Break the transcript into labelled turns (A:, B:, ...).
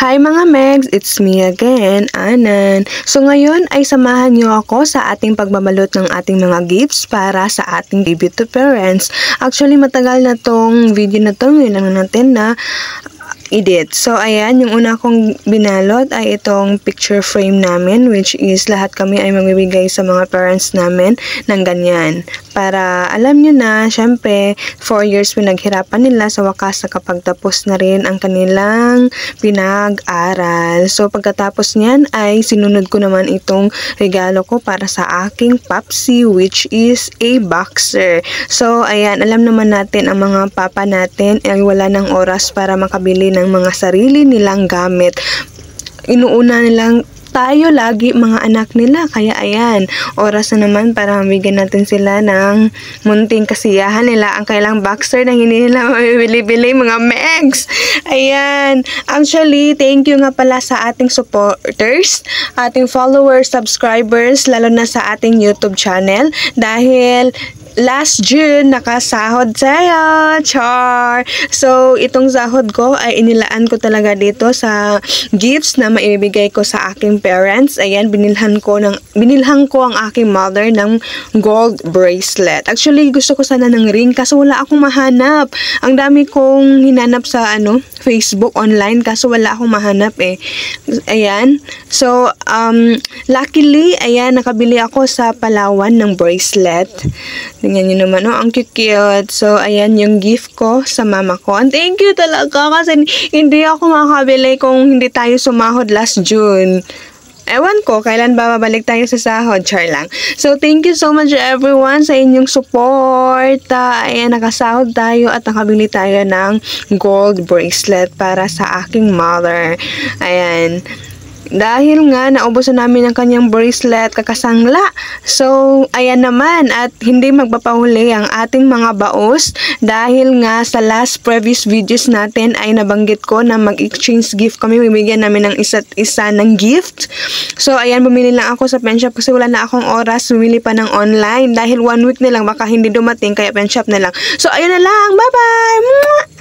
A: Hi mga Megs! It's me again, Anan. So ngayon ay samahan niyo ako sa ating pagbabalot ng ating mga gifts para sa ating debut to parents. Actually matagal na tong video na to, ngayon lang natin na edit. So ayan, yung una kong binalot ay itong picture frame namin, which is lahat kami ay magbibigay sa mga parents namin ng ganyan. Para alam nyo na, syempre 4 years pinaghirapan nila, sa wakas nakapagtapos na rin ang kanilang pinag-aral. So pagkatapos niyan ay sinunod ko naman itong regalo ko para sa aking papsi, which is a boxer. So ayan, alam naman natin ang mga papa natin ay wala ng oras para makabili ng mga sarili nilang gamit. Inuuna nilang tayo lagi mga anak nila, kaya ayan, oras na naman para mabigyan natin sila ng munting kasiyahan nila. Ang kailang boxer na hindi nila mabibili-bili mga Megs. Ayan, actually thank you nga pala sa ating supporters, ating followers, subscribers, lalo na sa ating YouTube channel, dahil last June, nakasahod sa'yo, char! So, itong sahod ko ay inilaan ko talaga dito sa gifts na maibibigay ko sa aking parents. Ayan, binilhan ko ang aking mother ng gold bracelet. Actually, gusto ko sana ng ring kaso wala akong mahanap. Ang dami kong hinanap sa Facebook online kaso wala akong mahanap eh. Ayan. So, luckily, ayan, nakabili ako sa Palawan ng bracelet. Tingnan nyo naman, ang cute. So, ayan yung gift ko sa mama ko. And thank you talaga kasi hindi ako makakabili kung hindi tayo sumahod last June. Ewan ko, kailan ba babalik tayo sa sahod? Char lang. So, thank you so much everyone sa inyong support. Ayan, nakasahod tayo at nakabili tayo ng gold bracelet para sa aking mother. Ayan. Dahil nga naubos na namin ang kanyang bracelet kakasangla. So, ayan naman, at hindi magpapahuli ang ating mga baos dahil nga sa last previous videos natin ay nabanggit ko na mag-exchange gift kami, bibigyan namin ng isa't isa ng gift. So, ayan, bumili lang ako sa penshop kasi wala na akong oras bumili pa ng online dahil 1 week na lang baka hindi dumating kaya penshop na lang. So, ayan na lang. Bye-bye!